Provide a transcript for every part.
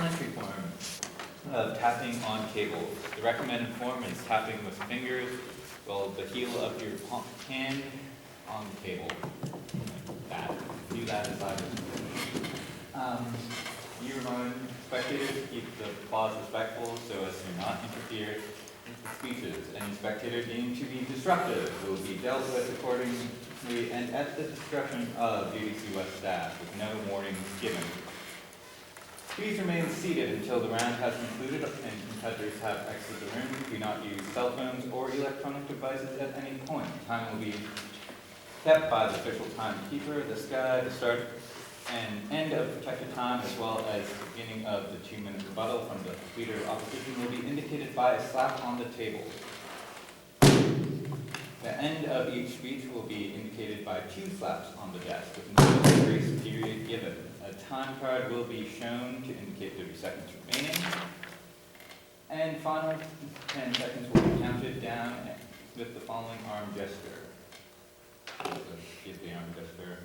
elementary form of tapping on cables. The recommended form is tapping with fingers while the heel of your hand on the cable. Like that. Do that as I do. You remind spectators to keep the applause respectful so as to not interfere with the speeches. Any spectator deemed to be disruptive will be dealt with accordingly and at the discretion of JDC West staff with no warnings given. Please remain seated until the round has concluded and competitors have exited the room. Do not use cell phones or electronic devices at any point. Time will be kept by the official timekeeper. The start and end of protected time, as well as the beginning of the 2-minute rebuttal from the leader of opposition, will be indicated by a slap on the table. The end of each speech will be indicated by 2 slaps on the desk, with no grace period given. A time card will be shown to indicate 30 seconds remaining. And final 10 seconds will be counted down with the following arm gesture. Give the arm gesture.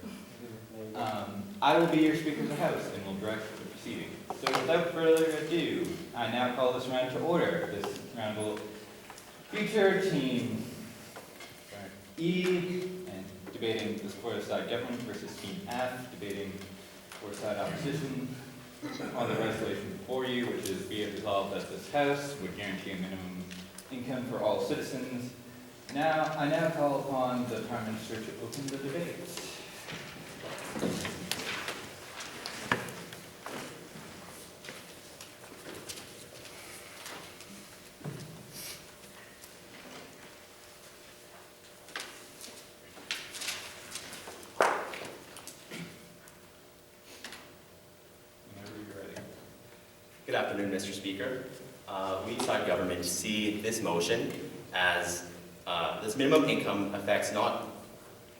I will be your speaker of the House and will direct the proceeding. So without further ado, I now call this round to order. This round will feature Team E and debating the support side government versus Team F, debating support side opposition on the resolution before you, which is be it resolved that this House would guarantee a minimum income for all citizens. I now call upon the Prime Minister to open the debate. Good afternoon, Mr. Speaker. We side government see this motion as this minimum income affects not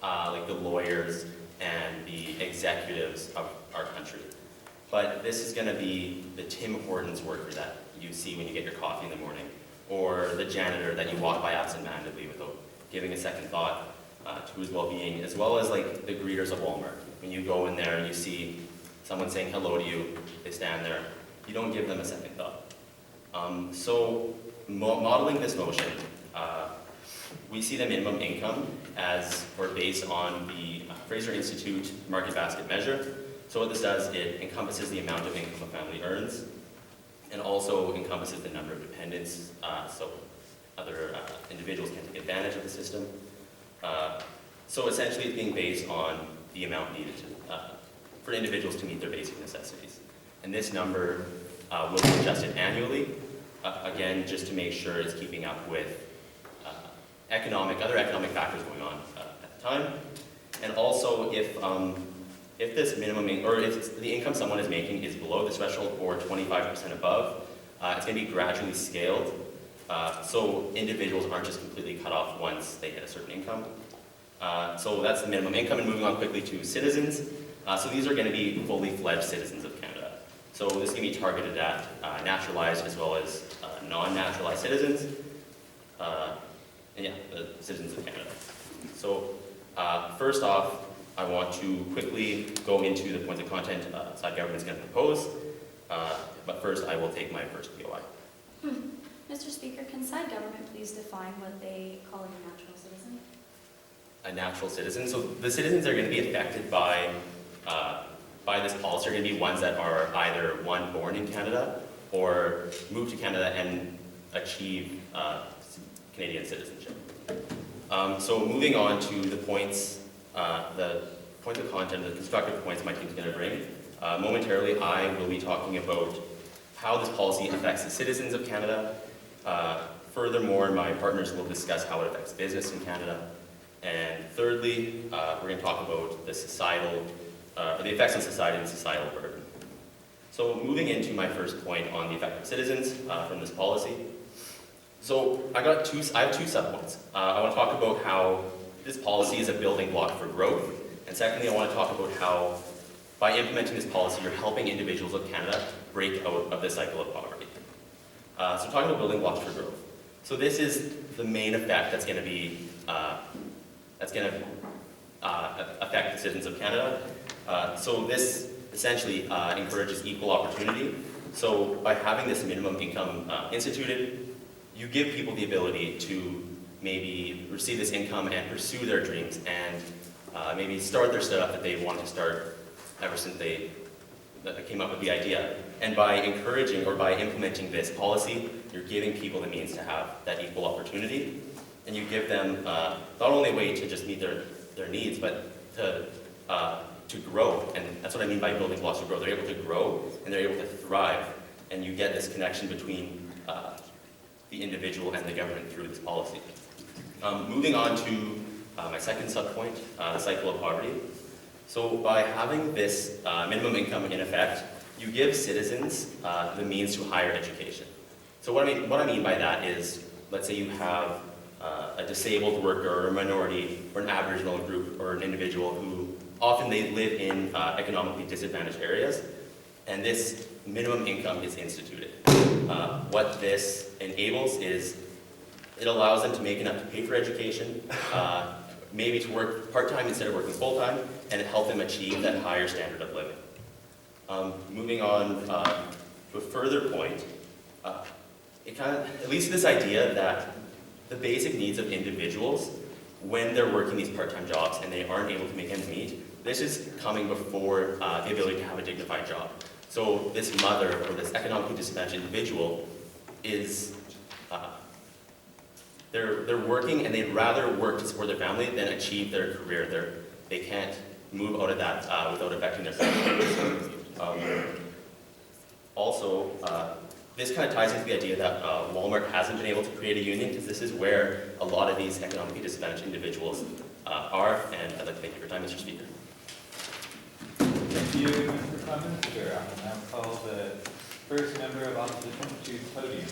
like the lawyers and the executives of our country, but this is going to be the Tim Hortons worker that you see when you get your coffee in the morning, or the janitor that you walk by absentmindedly without giving a second thought to his well-being, as well as like the greeters of Walmart. When you go in there and you see someone saying hello to you, they stand there, you don't give them a second thought. So modeling this motion, we see the minimum income as, or based on the Fraser Institute Market Basket Measure. So what this does, it encompasses the amount of income a family earns, and also encompasses the number of dependents, so other individuals can take advantage of the system. So essentially it's being based on the amount needed for individuals to meet their basic necessities. And this number will be adjusted annually, again, just to make sure it's keeping up with other economic factors going on at the time. And also if this minimum, or if the income someone is making is below the threshold or 25% above, it's going to be gradually scaled. So individuals aren't just completely cut off once they hit a certain income. So that's the minimum income, and moving on quickly to citizens. So these are going to be fully fledged citizens of Canada. So this can be targeted at naturalized as well as non-naturalized citizens. And yeah, the citizens of Canada. So first off, I want to quickly go into the points of content side government is going to propose. But first, I will take my first POI. Mr. Speaker, can side government please define what they call a natural citizen? A natural citizen. So the citizens are going to be affected by this policy are going to be ones that are either one, born in Canada, or move to Canada and achieve Canadian citizenship. So moving on to the points of content, the constructive points my team's going to bring. Momentarily, I will be talking about how this policy affects the citizens of Canada. Furthermore, my partners will discuss how it affects business in Canada. And thirdly, we're going to talk about the effects on society and societal burden. So moving into my first point on the effect of citizens from this policy. So I have two subpoints. I want to talk about how this policy is a building block for growth. And secondly, I want to talk about how by implementing this policy, you're helping individuals of Canada break out of the cycle of poverty. So talking about building blocks for growth. So this is the main effect that's going to affect the citizens of Canada. So this essentially encourages equal opportunity So by having this minimum income instituted, you give people the ability to maybe receive this income and pursue their dreams and maybe start their stuff that they wanted to start ever since they came up with the idea. And by encouraging or by implementing this policy, you're giving people the means to have that equal opportunity, and you give them not only a way to just meet their needs, but to grow. And that's what I mean by building blocks to grow. They're able to grow and they're able to thrive, and you get this connection between the individual and the government through this policy. Moving on to my second subpoint, the cycle of poverty. So by having this minimum income in effect, you give citizens the means to higher education. So what I mean by that is, let's say you have a disabled worker or a minority or an Aboriginal group or an individual who often they live in economically disadvantaged areas, and this minimum income is instituted. What this enables is it allows them to make enough to pay for education, maybe to work part-time instead of working full-time, and it helps them achieve that higher standard of living. Moving on to a further point, it leads to this idea that the basic needs of individuals, when they're working these part-time jobs and they aren't able to make ends meet, this is coming before the ability to have a dignified job. So this mother or this economically disadvantaged individual is, they're working and they'd rather work to support their family than achieve their career. They can't move out of that without affecting their family. Also, this kind of ties into the idea that Walmart hasn't been able to create a union, because this is where a lot of these economically disadvantaged individuals are, and I'd like to thank you for your time, Mr. Speaker. Thank you, Mr. Prime Minister. I will now call the first member of opposition to the podium.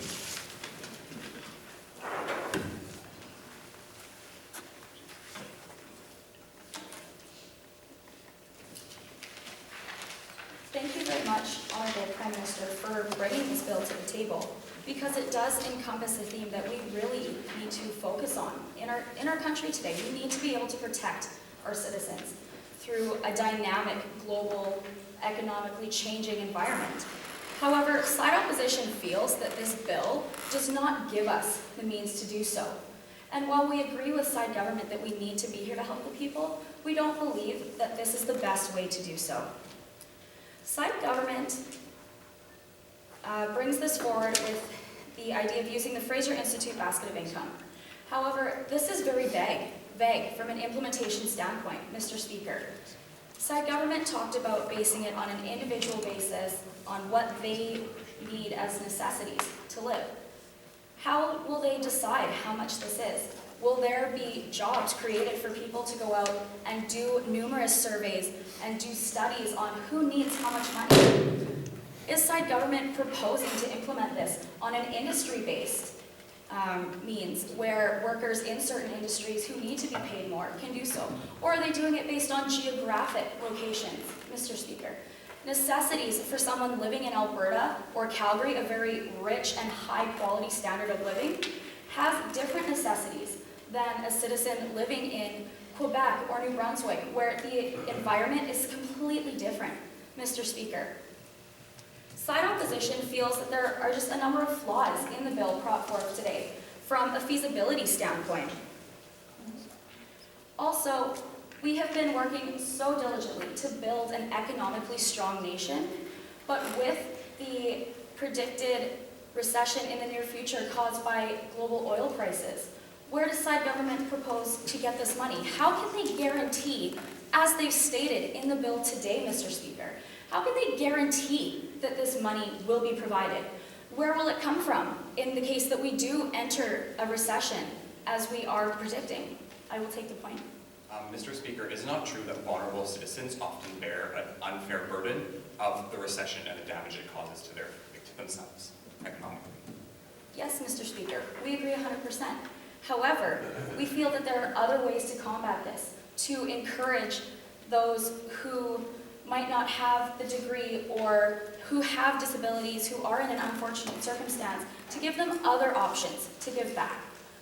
Thank you very much, Honourable Prime Minister, for bringing this bill to the table, because it does encompass a theme that we really need to focus on. In our country today, we need to be able to protect our citizens through a dynamic, global, economically changing environment. However, side opposition feels that this bill does not give us the means to do so. And while we agree with side government that we need to be here to help the people, we don't believe that this is the best way to do so. Side government brings this forward with the idea of using the Fraser Institute basket of income. However, this is very vague from an implementation standpoint, Mr. Speaker. Side government talked about basing it on an individual basis on what they need as necessities to live. How will they decide how much this is? Will there be jobs created for people to go out and do numerous surveys and do studies on who needs how much money? Is side government proposing to implement this on an industry-based means where workers in certain industries who need to be paid more can do so? Or are they doing it based on geographic locations, Mr. Speaker? Necessities for someone living in Alberta or Calgary, a very rich and high-quality standard of living, has different necessities than a citizen living in Quebec or New Brunswick, where the environment is completely different, Mr. Speaker. Side opposition feels that there are just a number of flaws in the bill brought forth today from a feasibility standpoint. Also, we have been working so diligently to build an economically strong nation, but with the predicted recession in the near future caused by global oil prices, where does side government propose to get this money? How can they guarantee, as they've stated in the bill today, Mr. Speaker, how can they guarantee that this money will be provided? Where will it come from in the case that we do enter a recession, as we are predicting? I will take the point. Mr. Speaker, is it not true that vulnerable citizens often bear an unfair burden of the recession and the damage it causes to themselves economically? Yes, Mr. Speaker, we agree 100%. However, we feel that there are other ways to combat this, to encourage those who might not have the degree or who have disabilities, who are in an unfortunate circumstance, to give them other options to give back,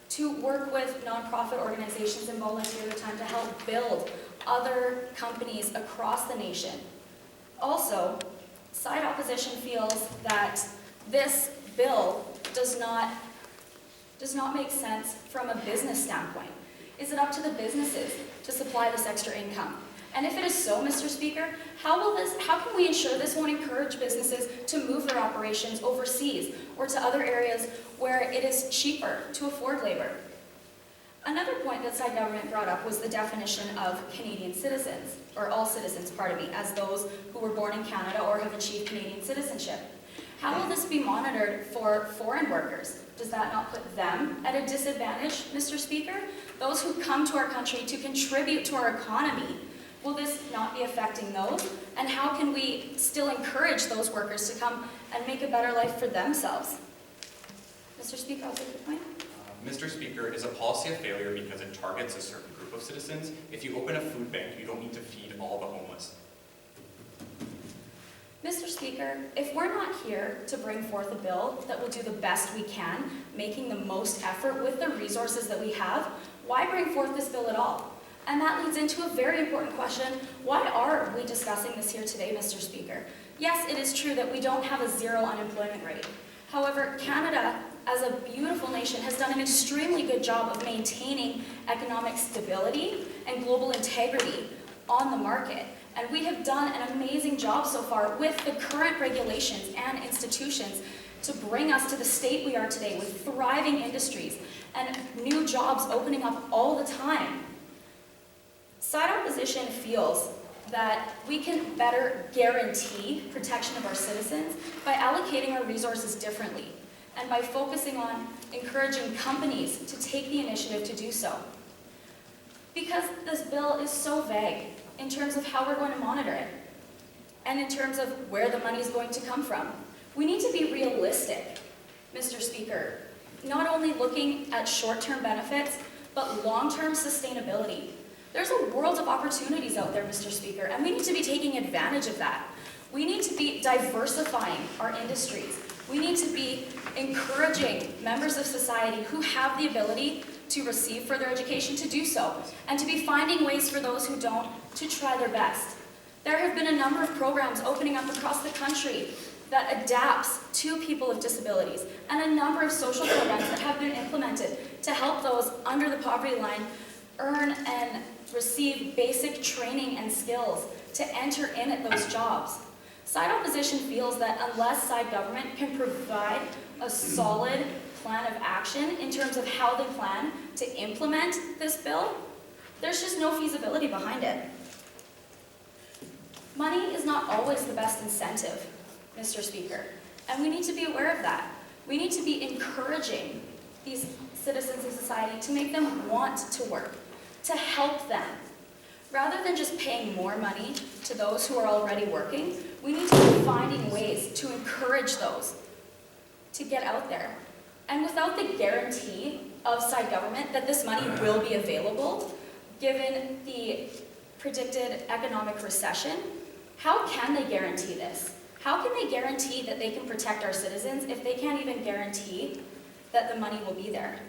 to work with nonprofit organizations and volunteer their time to help build other companies across the nation. Also, Side opposition feels that this bill does not make sense from a business standpoint. Is it up to the businesses to supply this extra income? And if it is so, Mr. Speaker, how can we ensure this won't encourage businesses to move their operations overseas or to other areas where it is cheaper to afford labor? Another point that side government brought up was the definition of Canadian citizens, or all citizens, pardon me, as those who were born in Canada or have achieved Canadian citizenship. How will this be monitored for foreign workers? Does that not put them at a disadvantage, Mr. Speaker? Those who come to our country to contribute to our economy, will this not be affecting those? And how can we still encourage those workers to come and make a better life for themselves? Mr. Speaker, I'll take your point. Mr. Speaker, is a policy a failure because it targets a certain group of citizens? If you open a food bank, you don't need to feed all the homeless. Mr. Speaker, if we're not here to bring forth a bill that will do the best we can, making the most effort with the resources that we have, why bring forth this bill at all? And that leads into a very important question. Why are we discussing this here today, Mr. Speaker? Yes, it is true that we don't have a zero unemployment rate. However, Canada, as a beautiful nation, has done an extremely good job of maintaining economic stability and global integrity on the market. And we have done an amazing job so far with the current regulations and institutions to bring us to the state we are today with thriving industries and new jobs opening up all the time. Side opposition feels that we can better guarantee protection of our citizens by allocating our resources differently and by focusing on encouraging companies to take the initiative to do so. Because this bill is so vague in terms of how we're going to monitor it and in terms of where the money is going to come from. We need to be realistic, Mr. Speaker, not only looking at short-term benefits, but long-term sustainability. There's a world of opportunities out there, Mr. Speaker, and we need to be taking advantage of that. We need to be diversifying our industries. We need to be encouraging members of society who have the ability to receive further education to do so, and to be finding ways for those who don't to try their best. There have been a number of programs opening up across the country that adapts to people with disabilities, and a number of social programs that have been implemented to help those under the poverty line earn and receive basic training and skills to enter in at those jobs. Side opposition feels that unless side government can provide a solid plan of action in terms of how they plan to implement this bill, there's just no feasibility behind it. Money is not always the best incentive, Mr. Speaker, and we need to be aware of that. We need to be encouraging these citizens of society to make them want to work, to help them. Rather than just paying more money to those who are already working, we need to be finding ways to encourage those to get out there. And without the guarantee of side government that this money will be available, given the predicted economic recession, how can they guarantee this? How can they guarantee that they can protect our citizens if they can't even guarantee that the money will be there?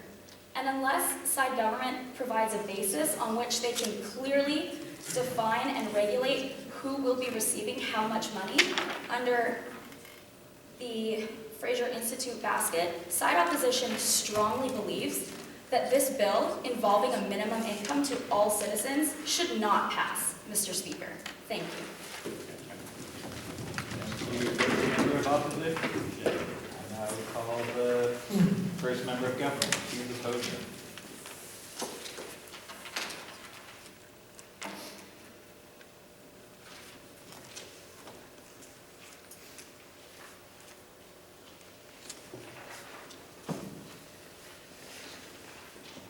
And unless side government provides a basis on which they can clearly define and regulate who will be receiving how much money under the Fraser Institute basket, side opposition strongly believes that this bill involving a minimum income to all citizens should not pass, Mr. Speaker. Thank you. Thank you, member of opposition. And I will call the first member of government, to the podium.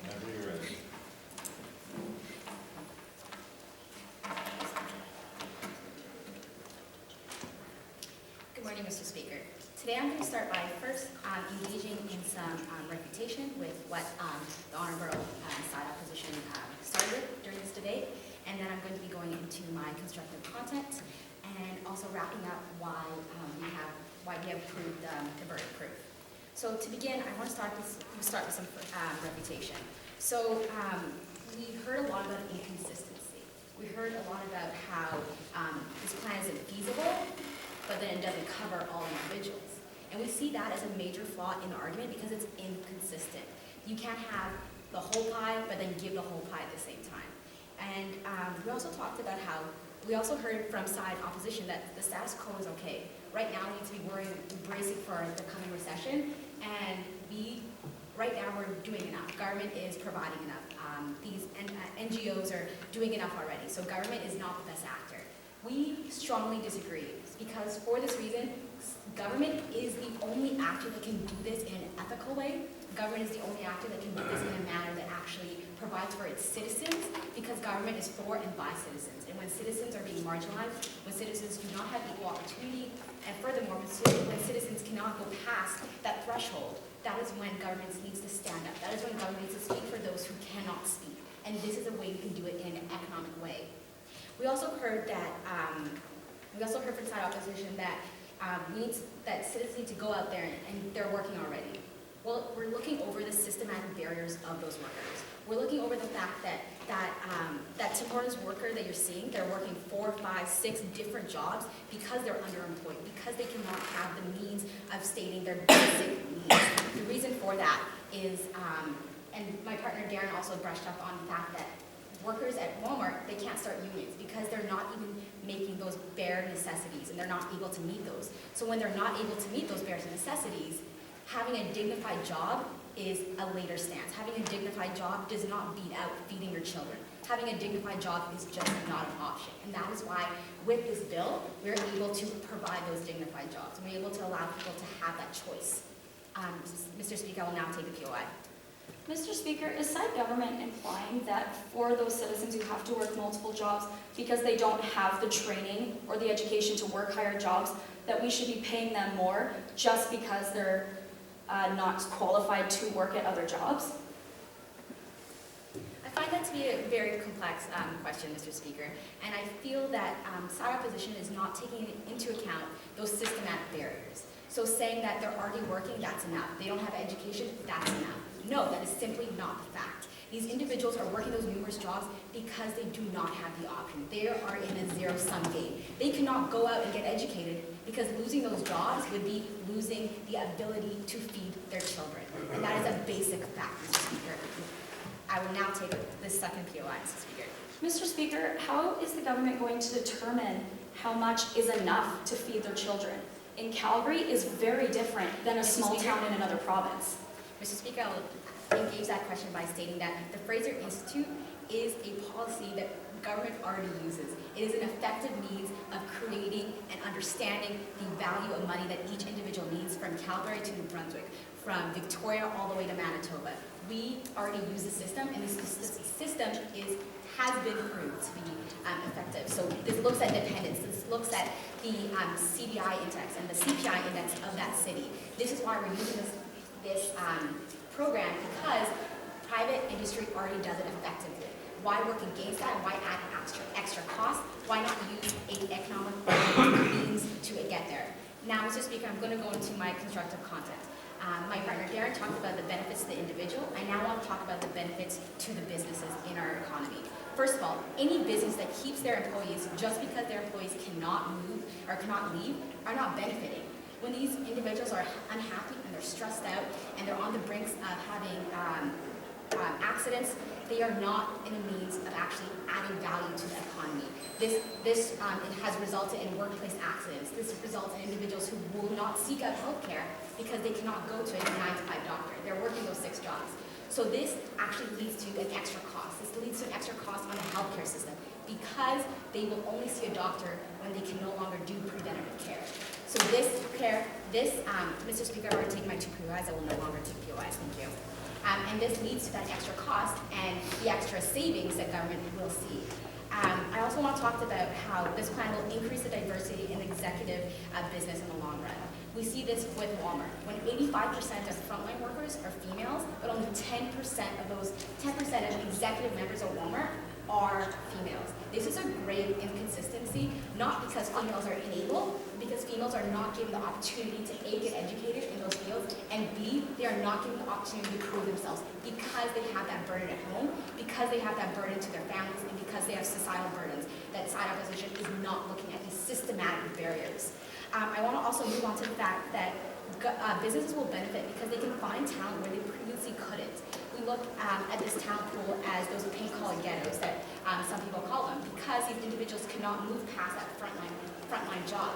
Whenever you're ready. Good morning, Mr. Speaker. Today I'm going to start by first engaging in some refutation with what the Honourable side opposition started during this debate, and then I'm going to be going into my constructive content and also wrapping up why we have approved the verdict proof. So to begin, I want to start with some refutation. So we heard a lot about inconsistency. We heard a lot about how this plan isn't feasible, but then it doesn't cover all individuals. And we see that as a major flaw in the argument because it's inconsistent. You can't have the whole pie, but then give the whole pie at the same time. And we also talked about how, we also heard from side opposition that the status quo is okay. Right now, we need to be bracing for the coming recession, and right now we're doing enough. Government is providing enough. These NGOs are doing enough already, so government is not the best actor. We strongly disagree, because for this reason, government is the only actor that can do this in an ethical way. Government is the only actor that can do this in a manner that actually provides for its citizens, because government is for and by citizens. And when citizens are being marginalized, when citizens do not have equal opportunity, and furthermore, when citizens cannot go past that threshold, that is when government needs to stand up. That is when government needs to speak for those who cannot speak. And this is a way we can do it in an economic way. We also heard that, from side opposition that that citizens need to go out there and they're working already. Well, we're looking over the systematic barriers of those workers. We're looking over the fact that temporary worker that you're seeing, they're working 4, 5, 6 different jobs because they're underemployed, because they cannot have the means of stating their basic needs. The reason for that is, and my partner Darren also brushed up on the fact that workers at Walmart, they can't start unions because they're not even making those bare necessities and they're not able to meet those. So when they're not able to meet those bare necessities, having a dignified job is a later stance. Having a dignified job does not beat out feeding your children. Having a dignified job is just not an option. And that is why with this bill, we're able to provide those dignified jobs. And we're able to allow people to have that choice. Mr. Speaker, I will now take the POI. Mr. Speaker, is side government implying that for those citizens who have to work multiple jobs because they don't have the training or the education to work higher jobs, that we should be paying them more just because they're not qualified to work at other jobs? I find that to be a very complex question, Mr. Speaker, and I feel that side opposition is not taking into account those systematic barriers. So saying that they're already working, that's enough. They don't have education, that's enough. No, that is simply not the fact. These individuals are working those numerous jobs because they do not have the option. They are in a zero-sum game. They cannot go out and get educated because losing those jobs would be losing the ability to feed their children. And that is a basic fact, Mr. Speaker. I will now take the second POI, Mr. Speaker. Mr. Speaker, how is the government going to determine how much is enough to feed their children? In Calgary is very different than a small town in another province. Mr. Speaker, I will engage that question by stating that the Fraser Institute is a policy that government already uses. It is an effective means of creating and understanding the value of money that each individual needs from Calgary to New Brunswick, from Victoria all the way to Manitoba. We already use the system, and this system has been proved to be effective. So this looks at dependence, this looks at the CBI index and the CPI index of that city. This is why we're using this program, because private industry already does it effectively. Why work against that, and why add extra cost? Why not use an economic means to get there? Now, Mr. Speaker, I'm going to go into my constructive content. My partner Darren talked about the benefits to the individual. I now want to talk about the benefits to the businesses in our economy. First of all, any business that keeps their employees just because their employees cannot move or cannot leave are not benefiting. When these individuals are unhappy and they're stressed out and they're on the brinks of having accidents, they are not in a means of actually adding value to the economy. This it has resulted in workplace accidents. This results in individuals who will not seek out health care because they cannot go to a 9-to-5 doctor. They're working those 6 jobs. So this actually leads to an extra cost. This leads to an extra cost on the healthcare system because they will only see a doctor when they can no longer do preventative care. So Mr. Speaker, I've already taken my 2 POIs. I will no longer take POIs. Thank you. And this leads to that extra cost and the extra savings that government will see. I also want to talk about how this plan will increase the diversity in executive business in the long run. We see this with Walmart. When 85% of frontline workers are females, but only 10% of executive members of Walmart are females. This is a grave inconsistency, not because females are unable, but because females are not given the opportunity to A, get educated in those fields, and B, they are not given the opportunity to prove themselves because they have that burden at home, because they have that burden to their families, and because they have societal burdens. That side opposition is not looking at these systematic barriers. I want to also move on to the fact that businesses will benefit because they can find talent where they previously couldn't. We look at this talent pool as those paint collar ghettos that some people call them, because these individuals cannot move past that frontline job.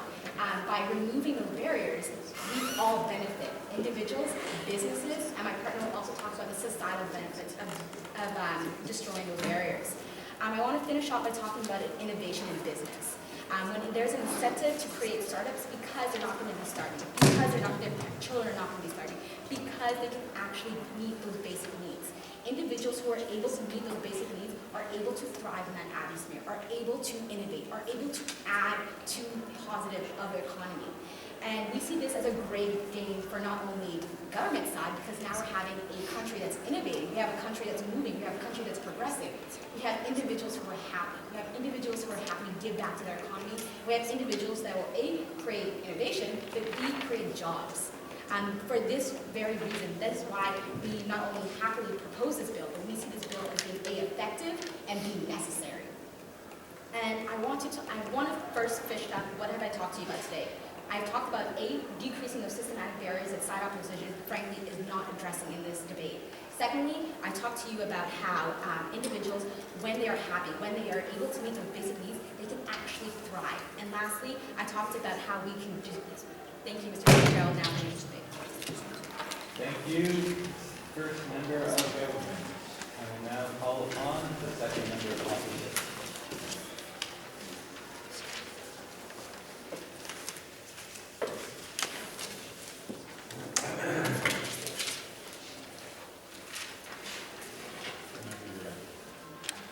By removing those barriers, we all benefit. Individuals, businesses, and my partner will also talk about the societal benefits of destroying those barriers. I want to finish off by talking about innovation in business. When there's an incentive to create startups because they're not going to be starting, because their children are not going to be starting, because they can actually meet those basic needs. Individuals who are able to meet those basic needs are able to thrive in that atmosphere, are able to innovate, are able to add to the positive of the economy. And we see this as a great thing for not only the government side, because now we're having a country that's innovating, we have a country that's moving, we have a country that's progressive. We have individuals who are happy. We have individuals who are happy to give back to their economy. We have individuals that will A, create innovation, but B, create jobs. For this very reason, that is why we not only happily propose this bill, but we see this bill as being A, effective and B, necessary. And I want to first fish up what have I talked to you about today. I've talked about A, decreasing those systematic barriers that side opposition, frankly, is not addressing in this debate. Secondly, I talked to you about how individuals, when they are happy, when they are able to meet their basic needs, they can actually thrive. And lastly, I talked about how we can do this. Thank you, Mr. Speaker. I will now finish the debate. Thank you, first member of government. I will now call upon the second member of opposition.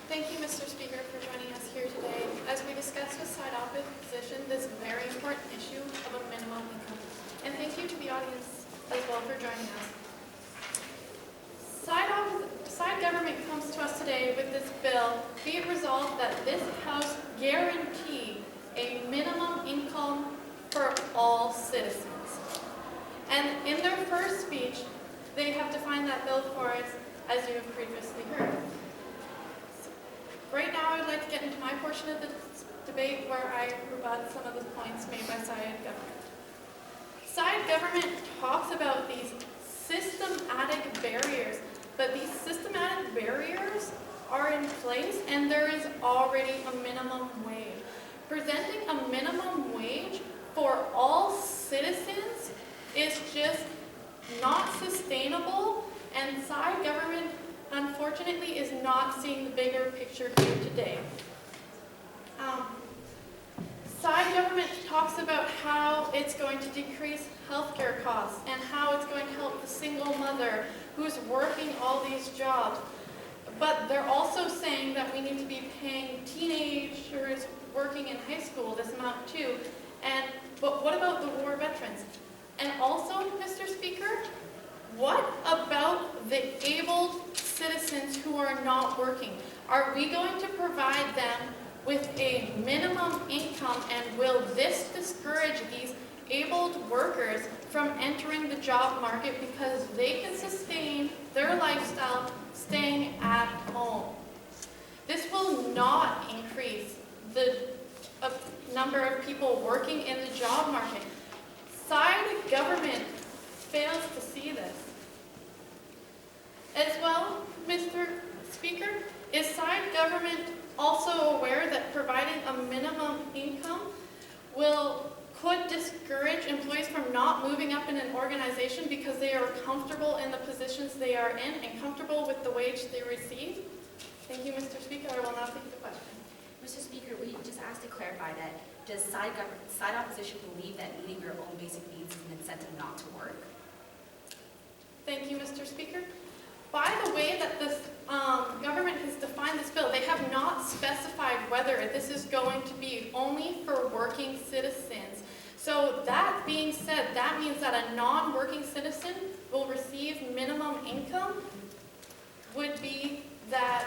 Thank you, Mr. Speaker, for joining us here today as we discuss with side opposition this very important issue of a minimum income. And thank you to the audience as well for joining us. Side government comes to us today with this bill. Be it resolved that this House guarantee a minimum income for all citizens. And in their first speech, they have defined that bill for us, as you have previously heard. Right now, I would like to get into my portion of the debate where I rebut some of the points made by side government. Side government talks about these systematic barriers, but these systematic barriers are in place and there is already a minimum wage. Presenting a minimum wage for all citizens is just not sustainable, and side government unfortunately is not seeing the bigger picture here today. Side government talks about how it's going to decrease healthcare costs and how it's going to help the single mother who's working all these jobs. But they're also saying that we need to be paying teenagers working in high school this amount too. But what about the war veterans? And also, Mr. Speaker, what about the abled citizens who are not working? Are we going to provide them with a minimum income, and will this discourage these abled workers from entering the job market because they can sustain their lifestyle staying at home? This will not increase the number of people working in the job market. Side government fails to see this. As well, Mr. Speaker, is side government also aware that providing a minimum income could discourage employees from not moving up in an organization because they are comfortable in the positions they are in and comfortable with the wage they receive? Thank you, Mr. Speaker. I will now take the question. Mr. Speaker, we just asked to clarify that does side opposition believe that meeting your own basic needs is an incentive not to work? Thank you, Mr. Speaker. By the way that this government has defined this bill, they have not specified whether this is going to be only for working citizens. So that being said, that means that a non-working citizen will receive minimum income would be that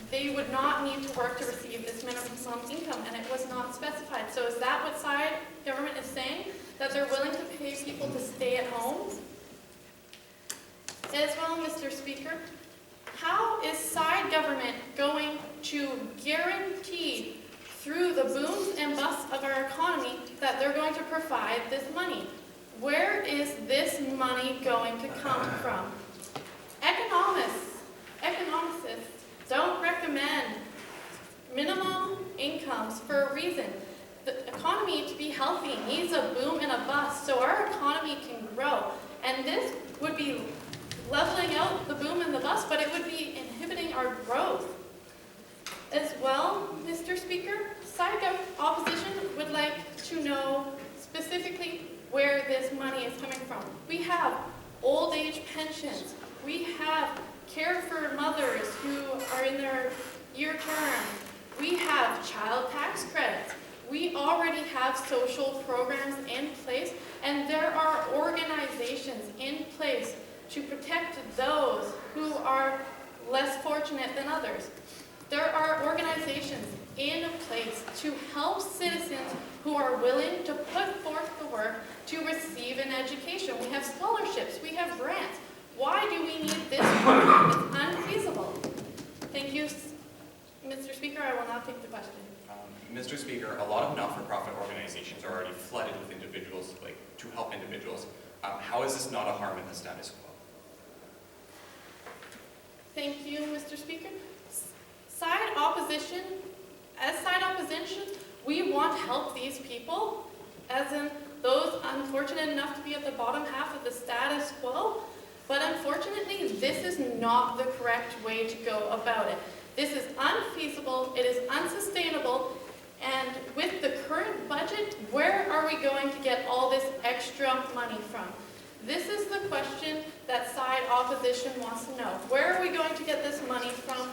they would not need to work to receive this minimum income, and it was not specified. So is that what side government is saying? That they're willing to pay people to stay at home? As well, Mr. Speaker, how is side government going to guarantee through the booms and busts of our economy that they're going to provide this money. Where is this money going to come from? Economists don't recommend minimum incomes for a reason. The economy, to be healthy, needs a boom and a bust so our economy can grow. And this would be leveling out the boom and the bust, but it would be inhibiting our growth. As well, Mr. Speaker, side opposition would like to know specifically where this money is coming from. We have old age pensions. We have care for mothers who are in their year term. We have child tax credits. We already have social programs in place, and there are organizations in place to protect those who are less fortunate than others. There are organizations in place to help citizens who are willing to put forth the work to receive an education. We have scholarships, we have grants. Why do we need this money? It's unfeasible. Thank you, Mr. Speaker. I will now take the question. Mr. Speaker, a lot of not-for-profit organizations are already flooded with individuals, to help individuals. How is this not a harm in the status quo? Thank you, Mr. Speaker. Side opposition, we want to help these people, as in those unfortunate enough to be at the bottom half of the status quo, but unfortunately, this is not the correct way to go about it. This is unfeasible, it is unsustainable, and with the current budget, where are we going to get all this extra money from? This is the question that side opposition wants to know. Where are we going to get this money from?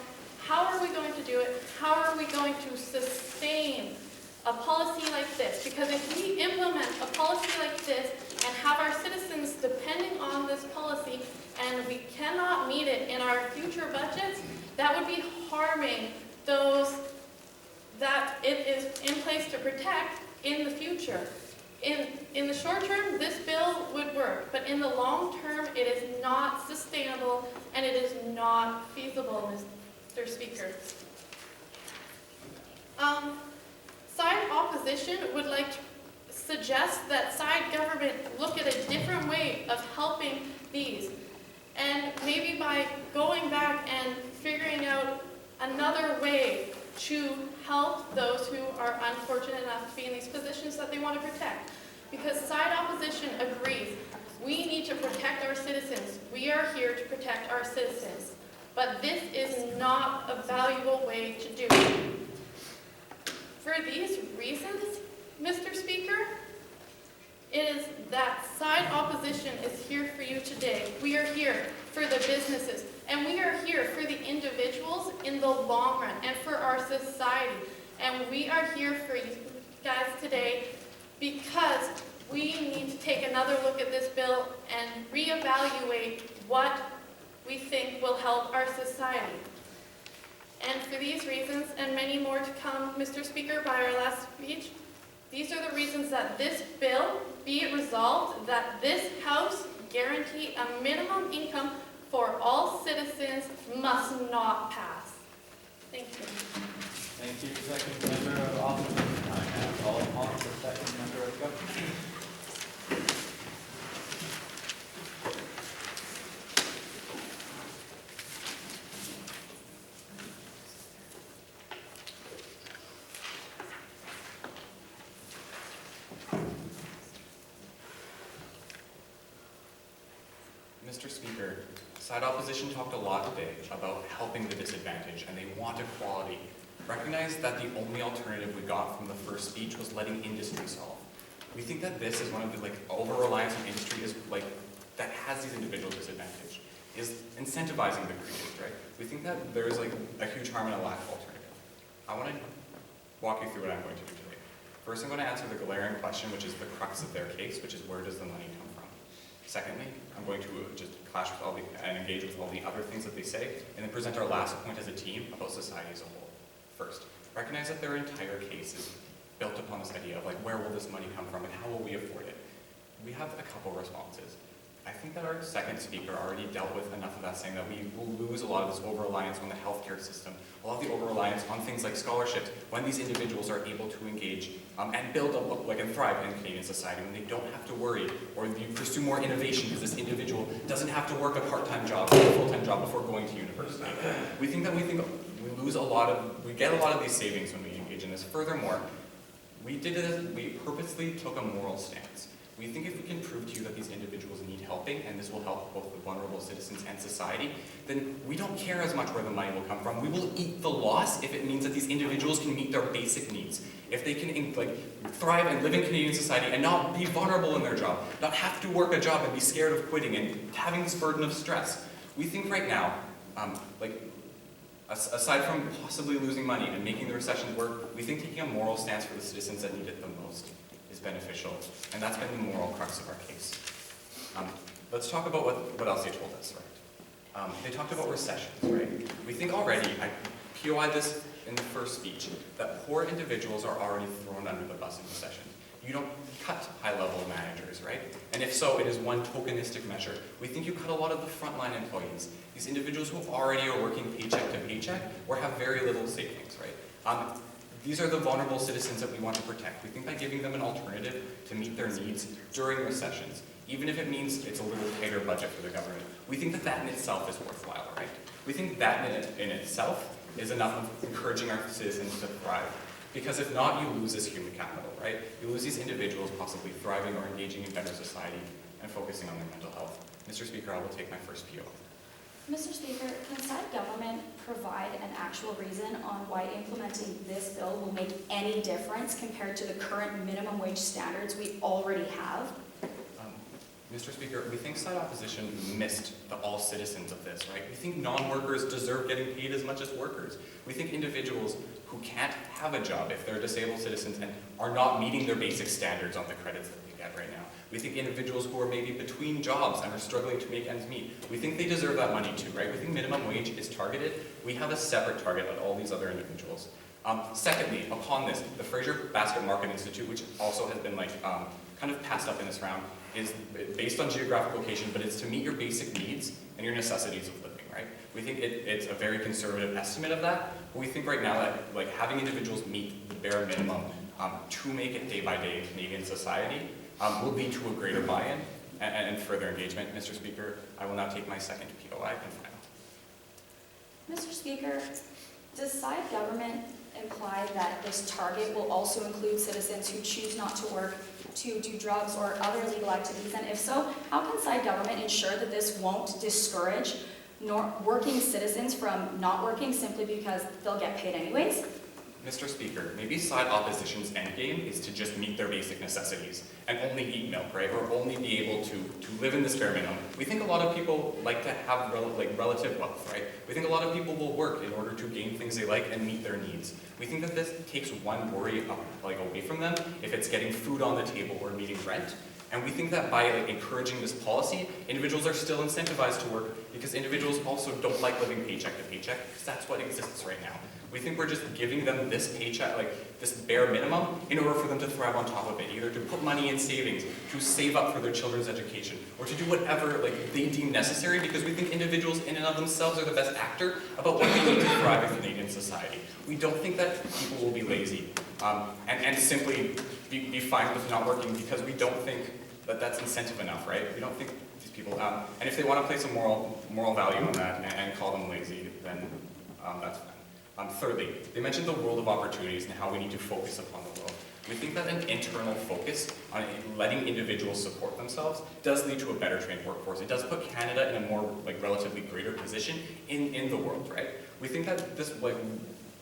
How are we going to do it? How are we going to sustain a policy like this? Because if we implement a policy like this and have our citizens depending on this policy and we cannot meet it in our future budgets, that would be harming those that it is in place to protect in the future. In the short term, this bill would work, but in the long term, it is not sustainable and it is not feasible, Mr. Speaker. Side opposition would like to suggest that side government look at a different way of helping these. And maybe by going back and figuring out another way to help those who are unfortunate enough to be in these positions that they want to protect. Because side opposition agrees, we need to protect our citizens. We are here to protect our citizens. But this is not a valuable way to do it. For these reasons, Mr. Speaker, it is that side opposition is here for you today. We are here for the businesses, and we are here for the individuals in the long run and for our society. And we are here for you guys today because we need to take another look at this bill and reevaluate what we think will help our society. And for these reasons, and many more to come, Mr. Speaker, by our last speech, these are the reasons that this bill be it resolved that this House guarantee a minimum income for all citizens must not pass. Thank you. Thank you, second member of opposition. I now call upon the second member of government. Mr. Speaker, side opposition talked a lot today about helping the disadvantaged, and they want equality. Recognize that the only alternative we got from the first speech was letting industry solve. We think that this is one of the over-reliance on industry is that has these individuals disadvantaged, is incentivizing the creators, right? We think that there is a huge harm in a lack of alternative. I want to walk you through what I'm going to do today. First, I'm going to answer the glaring question, which is the crux of their case, which is where does the money come from? Secondly, I'm going to just clash with and engage with all the other things that they say, and then present our last point as a team about society as a whole. First, recognize that their entire case is built upon this idea of where will this money come from and how will we afford it? We have a couple responses. I think that our second speaker already dealt with enough of that, saying that we will lose a lot of this over-reliance on the healthcare system, a lot of the over-reliance on things like scholarships, when these individuals are able to engage and build and thrive in Canadian society, when they don't have to worry, or you pursue more innovation because this individual doesn't have to work a part-time job or a full-time job before going to university. We get a lot of these savings when we engage in this. Furthermore, we purposely took a moral stance. We think if we can prove to you that these individuals need helping, and this will help both the vulnerable citizens and society, then we don't care as much where the money will come from. We will eat the loss if it means that these individuals can meet their basic needs. If they can thrive and live in Canadian society and not be vulnerable in their job, not have to work a job and be scared of quitting and having this burden of stress. We think right now, aside from possibly losing money and making the recession work, we think taking a moral stance for the citizens that need it the most is beneficial, and that's been the moral crux of our case. Let's talk about what else they told us, right? They talked about recessions, right? We think already, I POI'd this in the first speech, that poor individuals are already thrown under the bus in recessions. You don't cut high-level managers, right? And if so, it is one tokenistic measure. We think you cut a lot of the frontline employees, these individuals who already are working paycheck to paycheck or have very little savings, right? These are the vulnerable citizens that we want to protect. We think by giving them an alternative to meet their needs during recessions, even if it means it's a little tighter budget for the government, we think that in itself is worthwhile, right? We think that in itself is enough of encouraging our citizens to thrive. Because if not, you lose this human capital, right? You lose these individuals possibly thriving or engaging in better society and focusing on their mental health. Mr. Speaker, I will take my first PO. Mr. Speaker, can side government provide an actual reason on why implementing this bill will make any difference compared to the current minimum wage standards we already have? Mr. Speaker, we think side opposition missed the all citizens of this, right? We think non-workers deserve getting paid as much as workers. We think individuals who can't have a job if they're disabled citizens and are not meeting their basic standards on the credits that they get right now. We think individuals who are maybe between jobs and are struggling to make ends meet, we think they deserve that money too, right? We think minimum wage is targeted. We have a separate target on all these other individuals. Secondly, upon this, the Fraser Basket Market Institute, which also has been kind of passed up in this round, is based on geographic location, but it's to meet your basic needs and your necessities of living, right? We think it's a very conservative estimate of that, but we think right now that having individuals meet the bare minimum to make it day by day in Canadian society will lead to a greater buy-in and further engagement. Mr. Speaker, I will now take my second POI and final. Mr. Speaker, does side government imply that this target will also include citizens who choose not to work, to do drugs or other illegal activities? And if so, how can side government ensure that this won't discourage working citizens from not working simply because they'll get paid anyways? Mr. Speaker, maybe side opposition's endgame is to just meet their basic necessities and only eat milk, right? Or only be able to live in this bare minimum. We think a lot of people like to have relative wealth, right? We think a lot of people will work in order to gain things they like and meet their needs. We think that this takes one worry away from them if it's getting food on the table or meeting rent. And we think that by encouraging this policy, individuals are still incentivized to work because individuals also don't like living paycheck to paycheck because that's what exists right now. We think we're just giving them this paycheck, this bare minimum, in order for them to thrive on top of it, either to put money in savings, to save up for their children's education, or to do whatever they deem necessary, because we think individuals in and of themselves are the best actor about what they need to thrive in Canadian society. We don't think that people will be lazy and simply be fine with not working because we don't think that that's incentive enough, right? We don't think these people, and if they want to place a moral value on that and call them lazy, then that's fine. Thirdly, they mentioned the world of opportunities and how we need to focus upon the world. We think that an internal focus on letting individuals support themselves does lead to a better trained workforce. It does put Canada in a more relatively greater position in the world, right? We think that this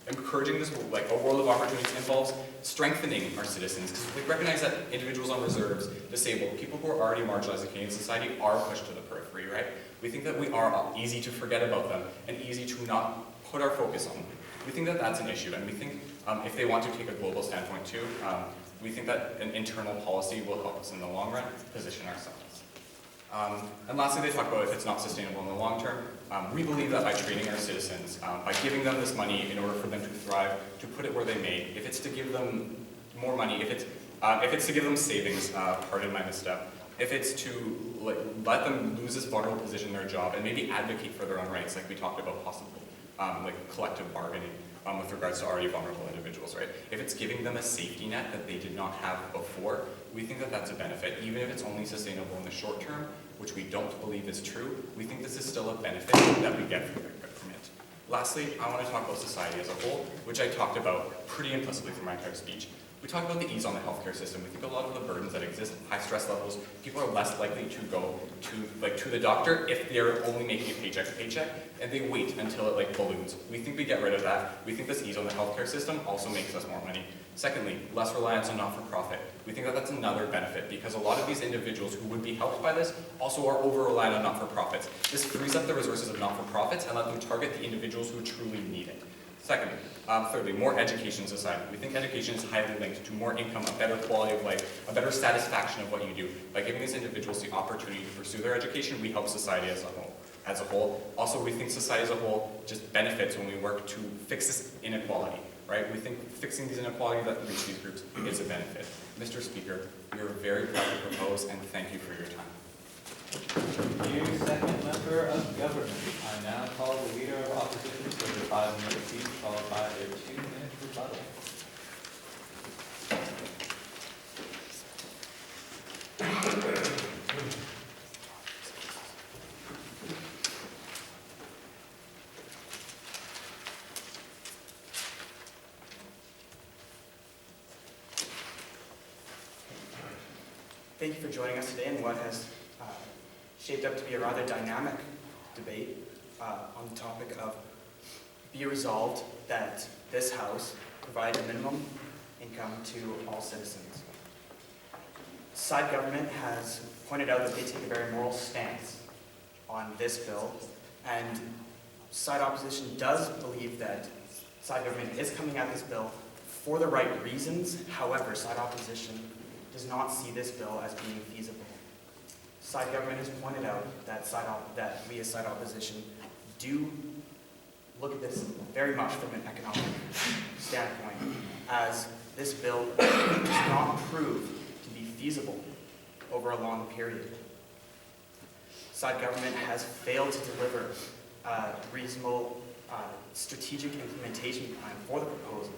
encouraging this a world of opportunities involves strengthening our citizens, because we recognize that individuals on reserves, disabled, people who are already marginalized in Canadian society are pushed to the periphery, right? We think that we are easy to forget about them and easy to not put our focus on them. We think that that's an issue, and we think if they want to take a global standpoint too, we think that an internal policy will help us in the long run position ourselves. And lastly, they talk about if it's not sustainable in the long term. We believe that by training our citizens, by giving them this money in order for them to thrive, to put it where they may, if it's to give them more money, if it's to give them savings, pardon my misstep, if it's to let them lose this vulnerable position in their job and maybe advocate for their own rights, like we talked about possible collective bargaining with regards to already vulnerable individuals, right? If it's giving them a safety net that they did not have before, we think that that's a benefit, even if it's only sustainable in the short term, which we don't believe is true. We think this is still a benefit that we get from it. Lastly, I want to talk about society as a whole, which I talked about pretty implicitly through my entire speech. We talk about the ease on the healthcare system. We think a lot of the burdens that exist, high stress levels, people are less likely to go to the doctor if they're only making a paycheck to paycheck, and they wait until it balloons. We think we get rid of that. We think this ease on the healthcare system also makes us more money. Secondly, less reliance on not-for-profit. We think that that's another benefit because a lot of these individuals who would be helped by this also are over-reliant on not-for-profits. This frees up the resources of not-for-profits and let them target the individuals who truly need it. Thirdly, more education in society. We think education is highly linked to more income, a better quality of life, a better satisfaction of what you do. By giving these individuals the opportunity to pursue their education, we help society as a whole. Also, we think society as a whole just benefits when we work to fix this inequality, right? We think fixing these inequalities that reach these groups is a benefit. Mr. Speaker, we are very proud to propose, and thank you for your time. Thank you, second member of government. I now call the leader of opposition for the 5-minute speech, followed by a 2-minute rebuttal. Thank you for joining us today in what has shaped up to be a rather dynamic debate on the topic of be resolved that this House provide a minimum income to all citizens. Side government has pointed out that they take a very moral stance on this bill, and side opposition does believe that side government is coming at this bill for the right reasons. However, side opposition does not see this bill as being feasible. Side government has pointed out that we as side opposition do look at this very much from an economic standpoint, as this bill does not prove to be feasible over a long period. Side government has failed to deliver a reasonable strategic implementation plan for the proposal.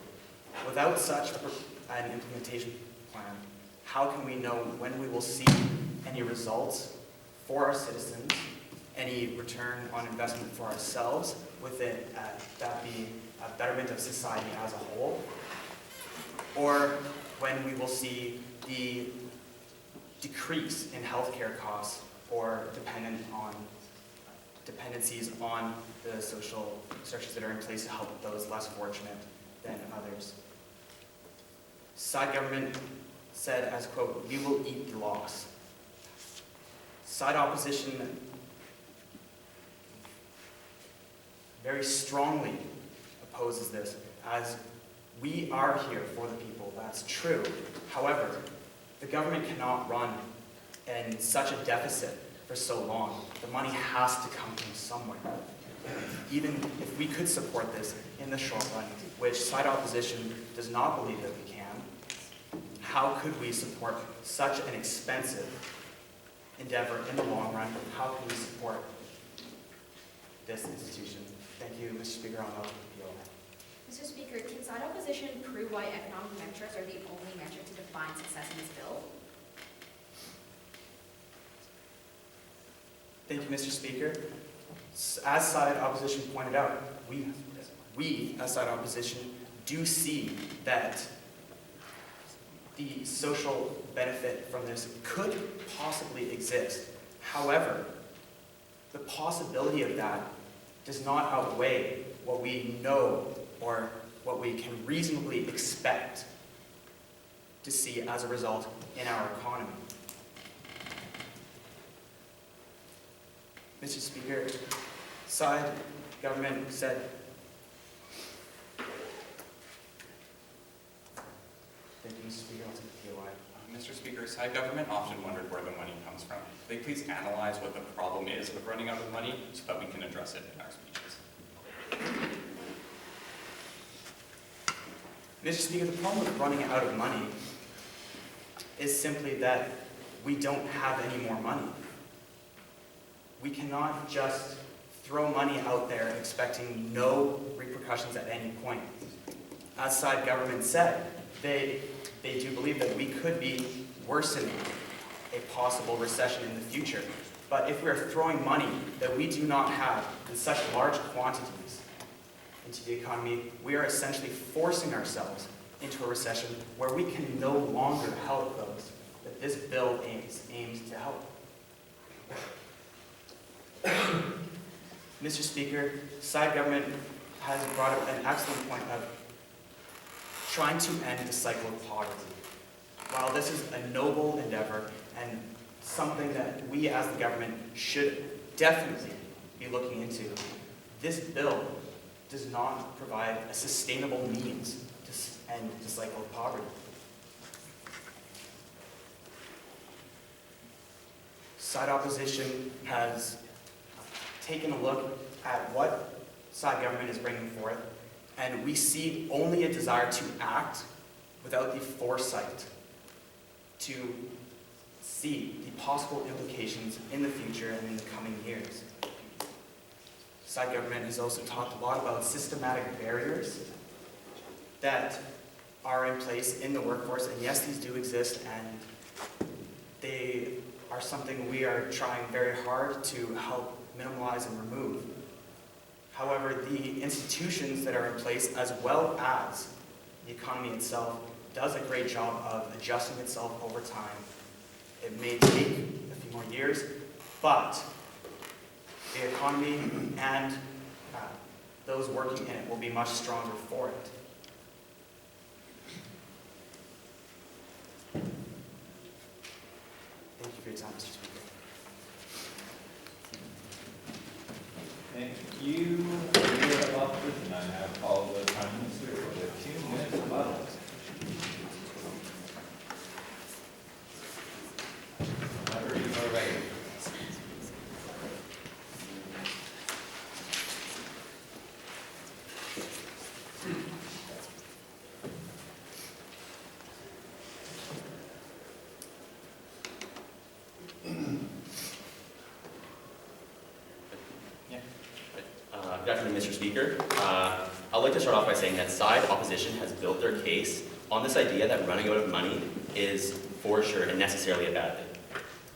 Without such an implementation plan, how can we know when we will see any results for our citizens, any return on investment for ourselves, with it that being a betterment of society as a whole, or when we will see the decrease in healthcare costs or dependencies on the social structures that are in place to help those less fortunate than others. Side government said, as quote, "We will eat the loss." Side opposition very strongly opposes this, as we are here for the people. That's true. However, the government cannot run in such a deficit for so long. The money has to come from somewhere. Even if we could support this in the short run, which side opposition does not believe that we can, how could we support such an expensive endeavor in the long run? How can we support this institution? Thank you, Mr. Speaker. I'll now appeal. Mr. Speaker, can side opposition prove why economic metrics are the only metric to define success in this bill? Thank you, Mr. Speaker. As side opposition pointed out, we as side opposition do see that the social benefit from this could possibly exist. However, the possibility of that does not outweigh what we know or what we can reasonably expect to see as a result in our economy. Mr. Speaker, side government said, thank you, Mr. Speaker, I'll take the POI. Mr. Speaker, side government often wondered where the money comes from. Could they please analyze what the problem is with running out of money so that we can address it in our speeches? Mr. Speaker, the problem with running out of money is simply that we don't have any more money. We cannot just throw money out there expecting no repercussions at any point. As side government said, they do believe that we could be worsening a possible recession in the future. But if we're throwing money that we do not have in such large quantities into the economy, we are essentially forcing ourselves into a recession where we can no longer help those that this bill aims to help. Mr. Speaker, side government has brought up an excellent point of trying to end the cycle of poverty. While this is a noble endeavor and something that we as the government should definitely be looking into, this bill does not provide a sustainable means to end the cycle of poverty. Side opposition has taken a look at what side government is bringing forth, and we see only a desire to act without the foresight to see the possible implications in the future and in the coming years. Side government has also talked a lot about systematic barriers that are in place in the workforce, and yes, these do exist, and they are something we are trying very hard to help minimize and remove. However, the institutions that are in place, as well as the economy itself, does a great job of adjusting itself over time. It may take a few more years, but the economy and those working in it will be much stronger for it. Thank you for your time, Mr. Speaker. Thank you. Leader of Opposition, I now call the Prime Minister for the 2 minutes rebuttal. Whenever you are ready. Good afternoon, Mr. Speaker. I'd like to start off by saying that side opposition has built their case on this idea that running out of money is for sure and necessarily a bad thing,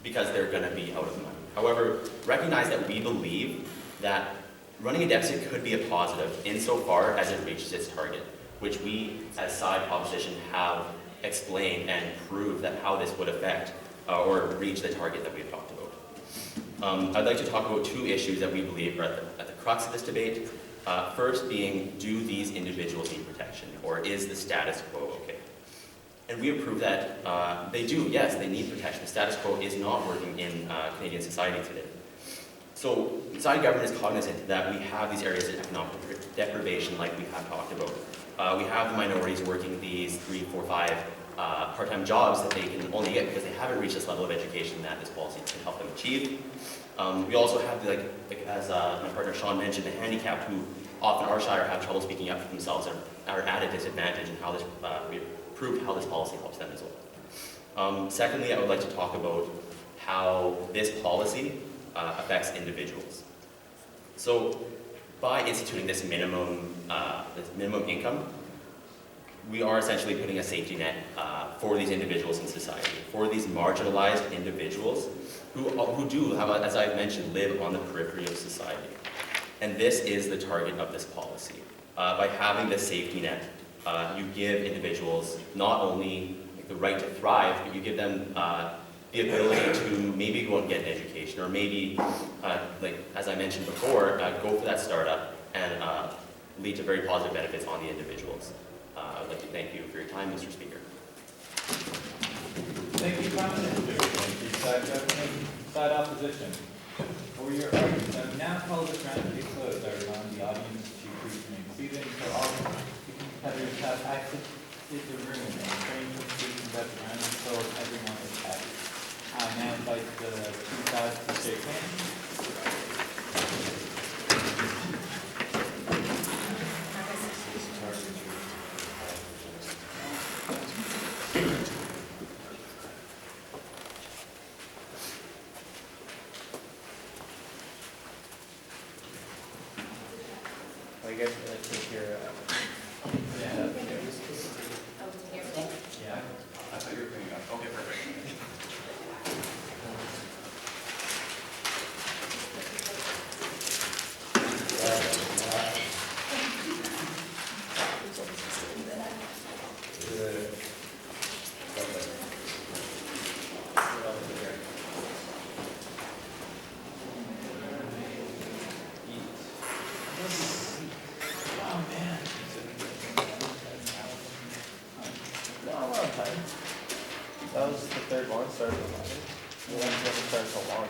because they're going to be out of money. However, recognize that we believe that running a deficit could be a positive insofar as it reaches its target, which we as side opposition have explained and proved that how this would affect or reach the target that we've talked about. I'd like to talk about 2 issues that we believe are at the crux of this debate. First being, do these individuals need protection, or is the status quo okay? And we have proved that they do, yes, they need protection. The status quo is not working in Canadian society today. So, side government is cognizant that we have these areas of economic deprivation like we have talked about. We have the minorities working these 3, 4, 5 part-time jobs that they can only get because they haven't reached this level of education that this policy can help them achieve. We also have, as my partner Sean mentioned, the handicapped who often are shy or have trouble speaking up for themselves and are at a disadvantage, and how this, we've proved how this policy helps them as well. Secondly, I would like to talk about how this policy affects individuals. So, by instituting this minimum income, we are essentially putting a safety net for these individuals in society, for these marginalized individuals who do, as I've mentioned, live on the periphery of society. And this is the target of this policy. By having this safety net, you give individuals not only the right to thrive, but you give them the ability to maybe go and get an education, or maybe, as I mentioned before, go for that startup and lead to very positive benefits on the individuals. I'd like to thank you for your time, Mr. Speaker. Thank you, Prime Minister. Thank you, side government, side opposition. For your arguments, I would now call this round to be closed. I remind the audience to please remain seated until all competitors have exited the room and refrain from speaking about the round until everyone is happy. I now invite the 2 sides to shake hands. guys take your, Yeah. Oh, here today? Yeah. I thought you were cleaning up. Okay, perfect. no, a lot of time. That was the third one, started with 11. The one never started so long.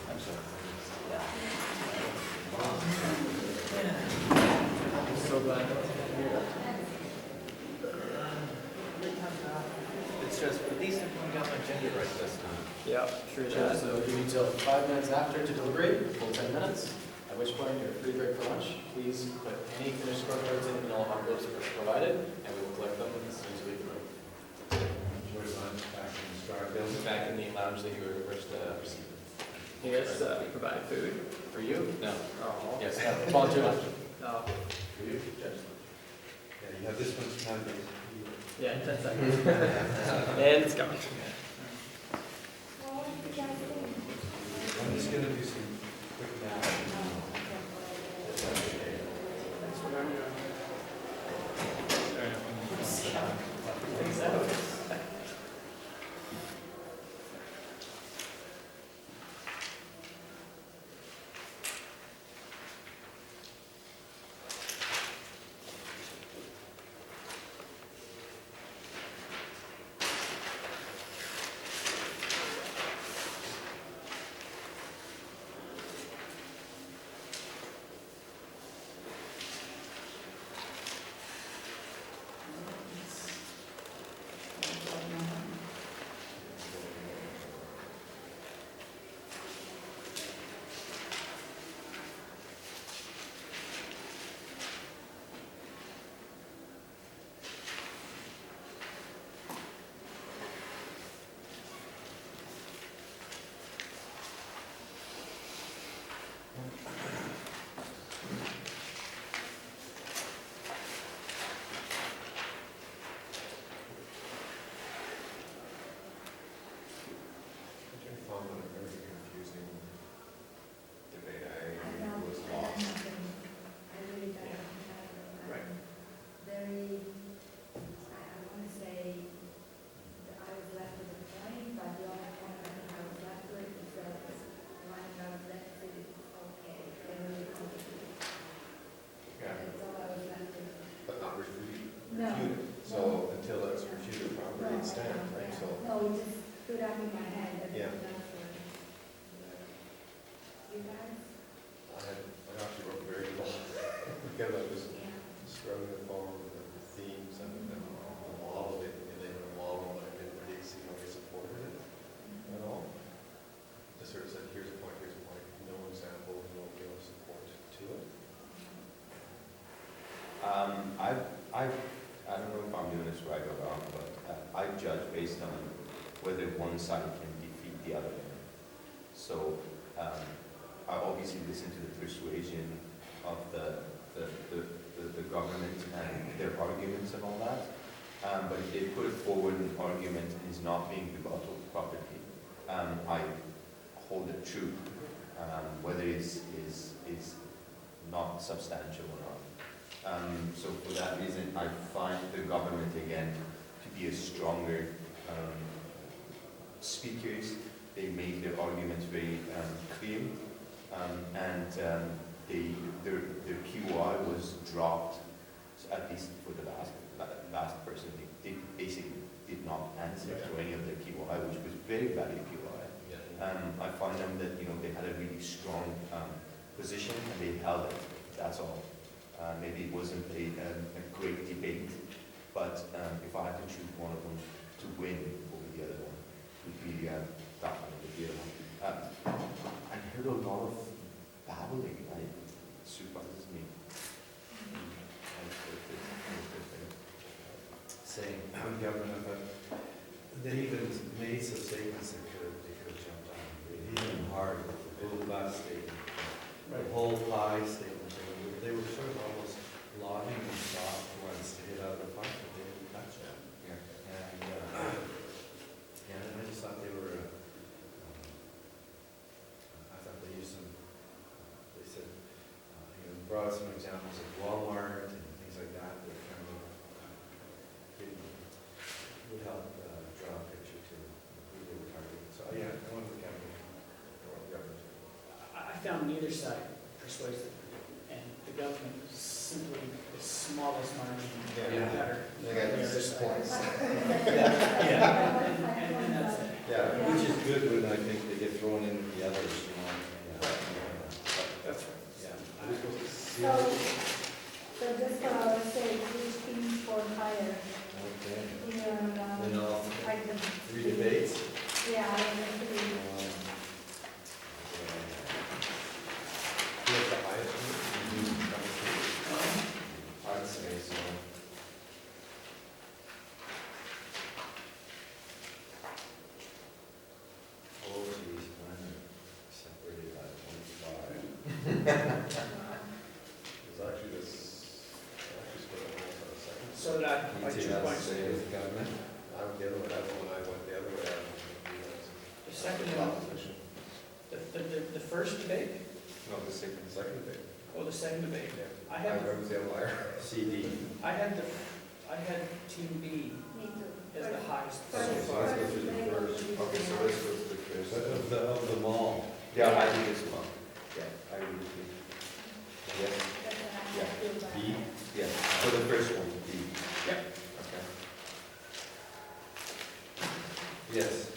I'm sorry. I'm so glad to hear that. It's just, at least if we got my gender right this time. Yeah, sure Sure, does. so we'll give you till 5 minutes after to deliberate, full 10 minutes, at which point you're free to break for lunch. Please put any finished scorecards in all envelopes provided, and we will collect them as soon as we leave the room. Back in the lounge that you were first received. You guys provide food? For you? No. Oh. Yes, volunteer lunch. Oh. For you? Yes. Yeah, you have this much time to. Yeah, 10 seconds. And it's gone. I'm just gonna do some quick math. I found it a very confusing debate. I was lost. Right. Very, I want to say that I was left with a point, but the only point I think I was left with is that when I was left with, okay, very complicated. Yeah, That's all I was left with. but not refuted. No. So until that's refuted properly, it stands, right? So, No, it just stood up in my head. That Yeah. that's what- You guys? I actually wrote very long because I was Yeah. struggling to follow the themes and all of it, and then along, but I didn't really see how they supported it at all. Just sort of said, here's a point, no example, no real support to it. I don't know if I'm doing this right or wrong, but I judge based on whether one side can defeat the other. So I obviously listen to the persuasion of the government and their arguments and all that. But if they put forward an argument and is not being rebutted properly, I hold it true, whether it's not substantial or not. So for that reason, I find the government again to be a stronger speakers. They make their arguments very clear, and their QI was dropped. So at least for the last person, they basically did not answer to any of their QI, which was very valid QI. I find them that they had a really strong position and they held it. That's all. Maybe it wasn't a great debate, but if I had to choose one of them to win over the other one, it would be that one over the other one. I heard a lot of babbling. It surprises me. Saying, government, but they even made some statements they could have jumped on. They hit them hard, the whole last statement, the whole pie statement. brought some examples of Walmart and things like that that kind of would help draw a picture to who they were targeting. So yeah, I went with the campaign or the government. I found neither side persuasive, and the government was simply the smallest margin better They than got the other 6 side. points. And that's it. Yeah, which is good when I think they get thrown in with the others, you know. That's right. Yeah. Are we supposed to see So, it? so just for our sake, which teams for hire? Okay. And, Then all like the. 3 debates. Yeah, I think the. Who has the highest one? I'd say so. Oh, geez, mine are separated by 25. It's actually this, actually split up almost on a second. So did I, by 2 points. With the government. I went the other way, that's when I went the other way. The second one, Opposition. the first debate, No, the second debate. or the second debate? I I had, was the outlier. CD. I had team B Me too. as the highest. So let's go through the first. Okay, so let's go through the first. Of the mall. Yeah, I do this one. Yeah. I do this one. Yes, Yeah. B, yes, for the first one, B. Yep. Okay. Yes.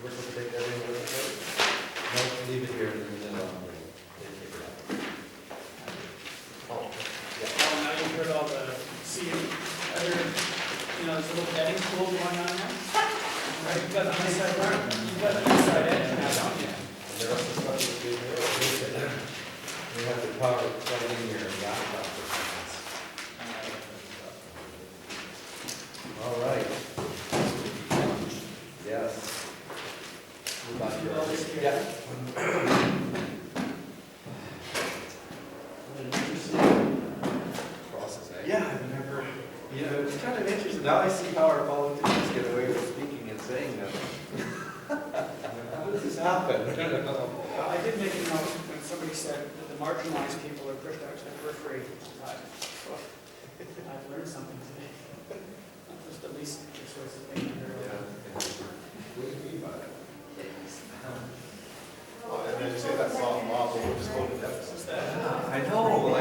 We're supposed to take everything with us? No, leave it here and then take it out. Oh, yeah. Well, now you've heard all the, see, there's a little betting pool going on there. Right, you've got the inside part, you've got the inside edge now, don't you? And the rest of the stuff is good here. We have the power plug in your laptop. All right. Yes. Move on to our- Yeah. Process, eh? Yeah, I've never, it's kind of interesting. Now I see how our politicians get away with speaking and saying nothing. How does this happen? I did make a note when somebody said that the marginalized people are pushed out to the periphery. I've learned something today. That was the least persuasive thing I heard. What do you mean by that? Oh, And then you say that's not lawful, we'll just go to deficit. What's that? I know,